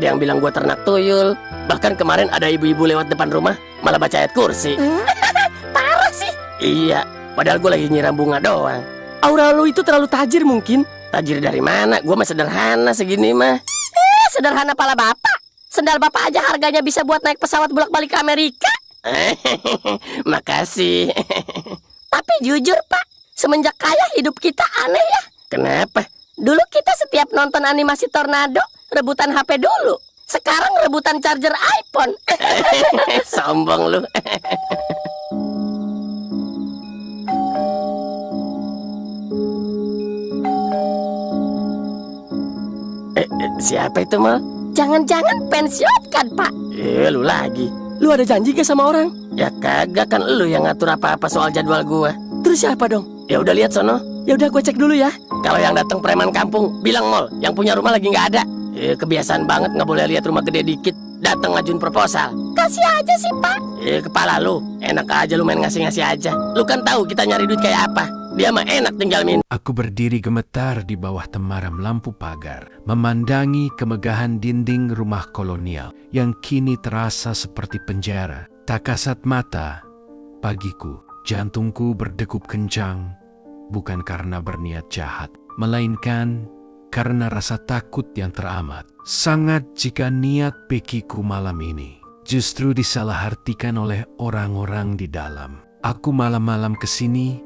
Ada yang bilang gue ternak tuyul. Bahkan kemarin ada ibu-ibu lewat depan rumah malah baca ayat kursi. Parah sih. Iya, padahal gue lagi nyiram bunga doang. Aura lu itu terlalu tajir mungkin. Tajir dari mana? Gue mah sederhana segini mah. Sederhana pala bapak. Sendal bapak aja harganya bisa buat naik pesawat bolak-balik ke Amerika. Makasih. Tapi jujur pak, semenjak kaya hidup kita aneh ya. Kenapa? Dulu kita setiap nonton animasi Tornado, rebutan HP dulu. Sekarang rebutan charger iPhone. Sombong lu. Siapa itu, Mal? Jangan-jangan pensiun kan pak? Lu lagi. Lu ada janji gak sama orang? Ya kagak, kan lu yang ngatur apa-apa soal jadwal gua. Terus siapa dong? Ya udah lihat sono. Ya udah gue cek dulu ya. Kalau yang datang preman kampung, bilang Mall, yang punya rumah lagi nggak ada. Kebiasaan banget nggak boleh lihat rumah gede dikit. Datang ngajuin proposal. Kasih aja sih pak. Kepala lu, enak aja lu main ngasih-ngasih aja. Lu kan tahu kita nyari duit kayak apa. Dia mah enak tinggal minta. Aku berdiri gemetar di bawah temaram lampu pagar, memandangi kemegahan dinding rumah kolonial yang kini terasa seperti penjara. Tak kasat mata, pagiku, jantungku berdegup kencang, bukan karena berniat jahat, melainkan karena rasa takut yang teramat. Sangat jika niat pekiku malam ini justru disalahartikan oleh orang-orang di dalam. Aku malam-malam kesini,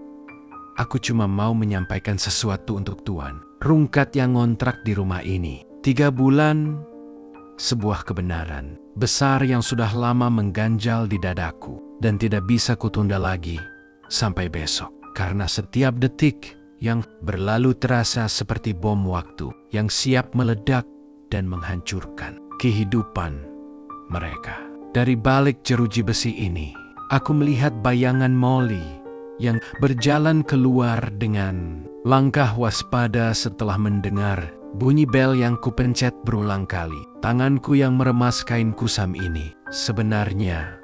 aku cuma mau menyampaikan sesuatu untuk Tuan Rungkat yang ngontrak di rumah ini. 3 bulan, sebuah kebenaran besar yang sudah lama mengganjal di dadaku dan tidak bisa kutunda lagi sampai besok. Karena setiap detik yang berlalu terasa seperti bom waktu yang siap meledak dan menghancurkan kehidupan mereka. Dari balik jeruji besi ini, aku melihat bayangan Molly yang berjalan keluar dengan langkah waspada setelah mendengar bunyi bel yang kupencet berulang kali. Tanganku yang meremas kain kusam ini sebenarnya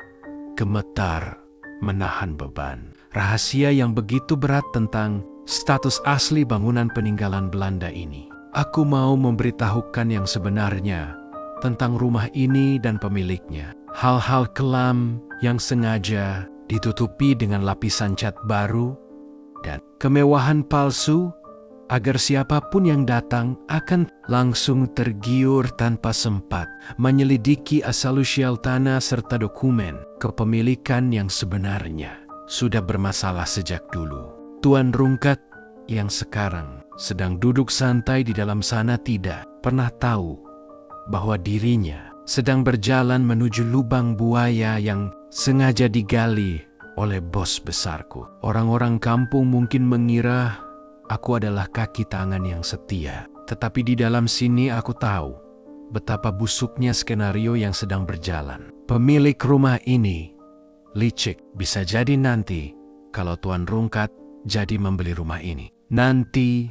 gemetar menahan beban rahasia yang begitu berat tentang status asli bangunan peninggalan Belanda ini. Aku mau memberitahukan yang sebenarnya tentang rumah ini dan pemiliknya. Hal-hal kelam yang sengaja ditutupi dengan lapisan cat baru dan kemewahan palsu agar siapapun yang datang akan langsung tergiur tanpa sempat menyelidiki asal-usul tanah serta dokumen kepemilikan yang sebenarnya sudah bermasalah sejak dulu. Tuan Rungkat yang sekarang sedang duduk santai di dalam sana tidak pernah tahu bahwa dirinya sedang berjalan menuju lubang buaya yang sengaja digali oleh bos besarku. Orang-orang kampung mungkin mengira aku adalah kaki tangan yang setia. Tetapi di dalam sini aku tahu betapa busuknya skenario yang sedang berjalan. Pemilik rumah ini licik. Bisa jadi nanti kalau Tuan Rungkat jadi membeli rumah ini, nanti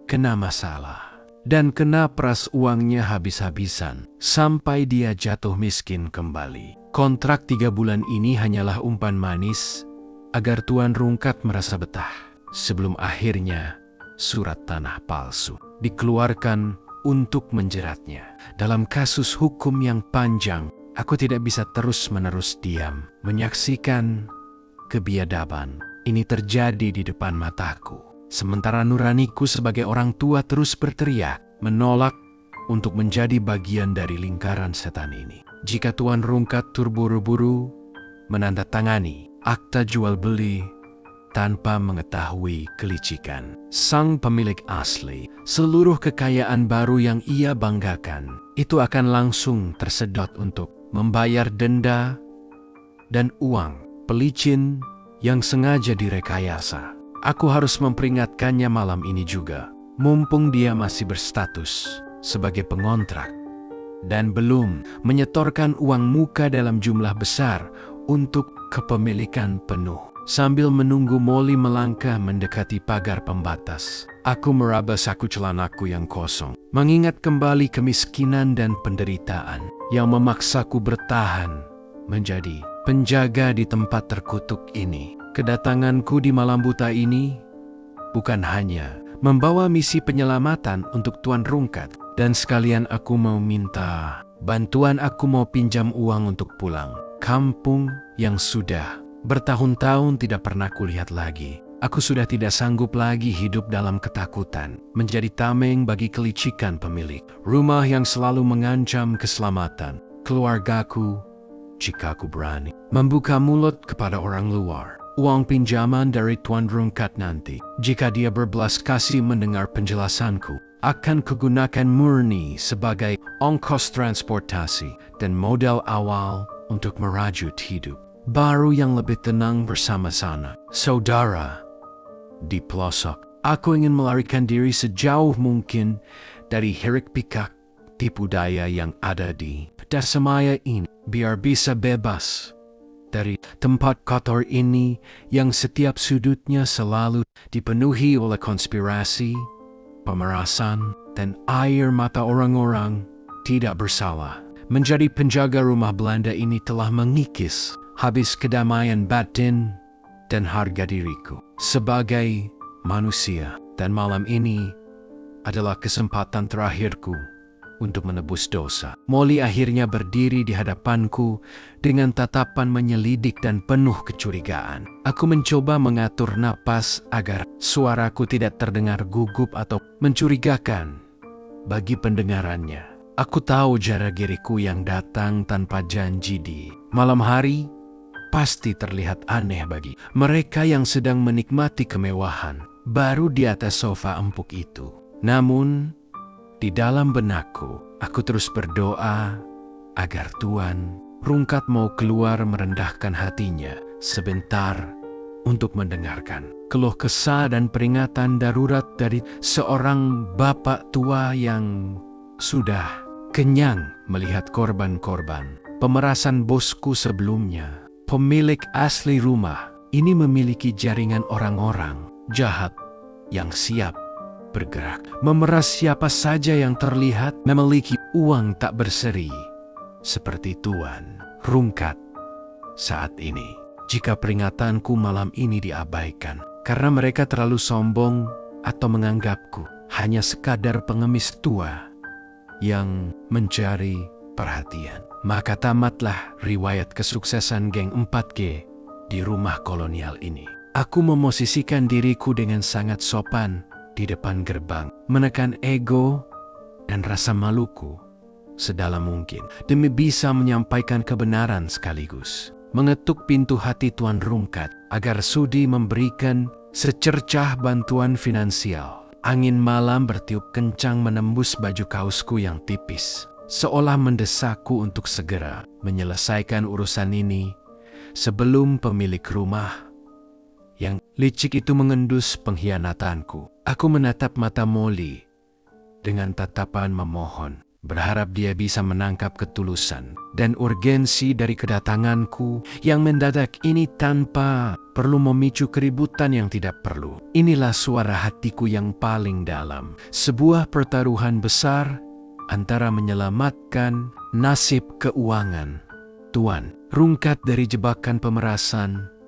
kena masalah dan kena peras uangnya habis-habisan sampai dia jatuh miskin kembali. Kontrak 3 bulan ini hanyalah umpan manis agar Tuan Rungkat merasa betah sebelum akhirnya surat tanah palsu dikeluarkan untuk menjeratnya. Dalam kasus hukum yang panjang, aku tidak bisa terus-menerus diam menyaksikan kebiadaban ini terjadi di depan mataku. Sementara nuraniku sebagai orang tua terus berteriak, menolak untuk menjadi bagian dari lingkaran setan ini. Jika Tuan Rungkat terburu-buru menandatangani akta jual beli tanpa mengetahui kelicikan sang pemilik asli, seluruh kekayaan baru yang ia banggakan itu akan langsung tersedot untuk membayar denda dan uang pelicin yang sengaja direkayasa. Aku harus memperingatkannya malam ini juga, mumpung dia masih berstatus sebagai pengontrak dan belum menyetorkan uang muka dalam jumlah besar untuk kepemilikan penuh. Sambil menunggu Molly melangkah mendekati pagar pembatas, aku meraba saku celanaku yang kosong, mengingat kembali kemiskinan dan penderitaan yang memaksaku bertahan menjadi penjaga di tempat terkutuk ini. Kedatanganku di malam buta ini bukan hanya membawa misi penyelamatan untuk Tuan Rungkat, dan sekalian aku mau minta Bantuan aku mau pinjam uang untuk pulang. Kampung yang sudah bertahun-tahun tidak pernah kulihat lagi. Aku sudah tidak sanggup lagi hidup dalam ketakutan, menjadi tameng bagi kelicikan pemilik rumah yang selalu mengancam keselamatan keluargaku jika aku berani membuka mulut kepada orang luar. Uang pinjaman dari Tuan Rungkat nanti, jika dia berbelas kasih mendengar penjelasanku, akan kugunakan murni sebagai ongkos transportasi dan modal awal untuk merajut hidup baru yang lebih tenang bersama sana. Saudara, di pelosok, aku ingin melarikan diri sejauh mungkin dari hiruk-pikuk tipu daya yang ada di Dasamaya ini, biar bisa bebas dari tempat kotor ini yang setiap sudutnya selalu dipenuhi oleh konspirasi, pemerasan, dan air mata orang-orang tidak bersalah. Menjadi penjaga rumah Belanda ini telah mengikis habis kedamaian batin dan harga diriku sebagai manusia. Dan malam ini adalah kesempatan terakhirku untuk menebus dosa. Molly akhirnya berdiri di hadapanku dengan tatapan menyelidik dan penuh kecurigaan. Aku mencoba mengatur napas agar suaraku tidak terdengar gugup atau mencurigakan bagi pendengarannya. Aku tahu jara diriku yang datang tanpa janji di malam hari pasti terlihat aneh bagi mereka yang sedang menikmati kemewahan baru di atas sofa empuk itu. Namun, di dalam benakku, aku terus berdoa agar Tuan Rungkat mau keluar merendahkan hatinya sebentar untuk mendengarkan keluh kesah dan peringatan darurat dari seorang bapak tua yang sudah kenyang melihat korban-korban pemerasan bosku sebelumnya. Pemilik asli rumah ini memiliki jaringan orang-orang jahat yang siap bergerak, memeras siapa saja yang terlihat memiliki uang tak berseri, seperti Tuan Rungkat saat ini. Jika peringatanku malam ini diabaikan, karena mereka terlalu sombong atau menganggapku hanya sekadar pengemis tua yang mencari perhatian, maka tamatlah riwayat kesuksesan geng 4G di rumah kolonial ini. Aku memosisikan diriku dengan sangat sopan di depan gerbang, menekan ego dan rasa maluku sedalam mungkin demi bisa menyampaikan kebenaran sekaligus mengetuk pintu hati Tuan Rungkat agar sudi memberikan secercah bantuan finansial. Angin malam bertiup kencang menembus baju kaosku yang tipis, seolah mendesakku untuk segera menyelesaikan urusan ini sebelum pemilik rumah yang licik itu mengendus pengkhianatanku. Aku menatap mata Molly dengan tatapan memohon, berharap dia bisa menangkap ketulusan dan urgensi dari kedatanganku yang mendadak ini tanpa perlu memicu keributan yang tidak perlu. Inilah suara hatiku yang paling dalam, sebuah pertaruhan besar antara menyelamatkan nasib keuangan Tuan Rungkat dari jebakan pemerasan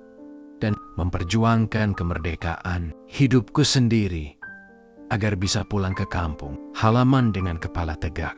dan memperjuangkan kemerdekaan hidupku sendiri agar bisa pulang ke kampung halaman dengan kepala tegak.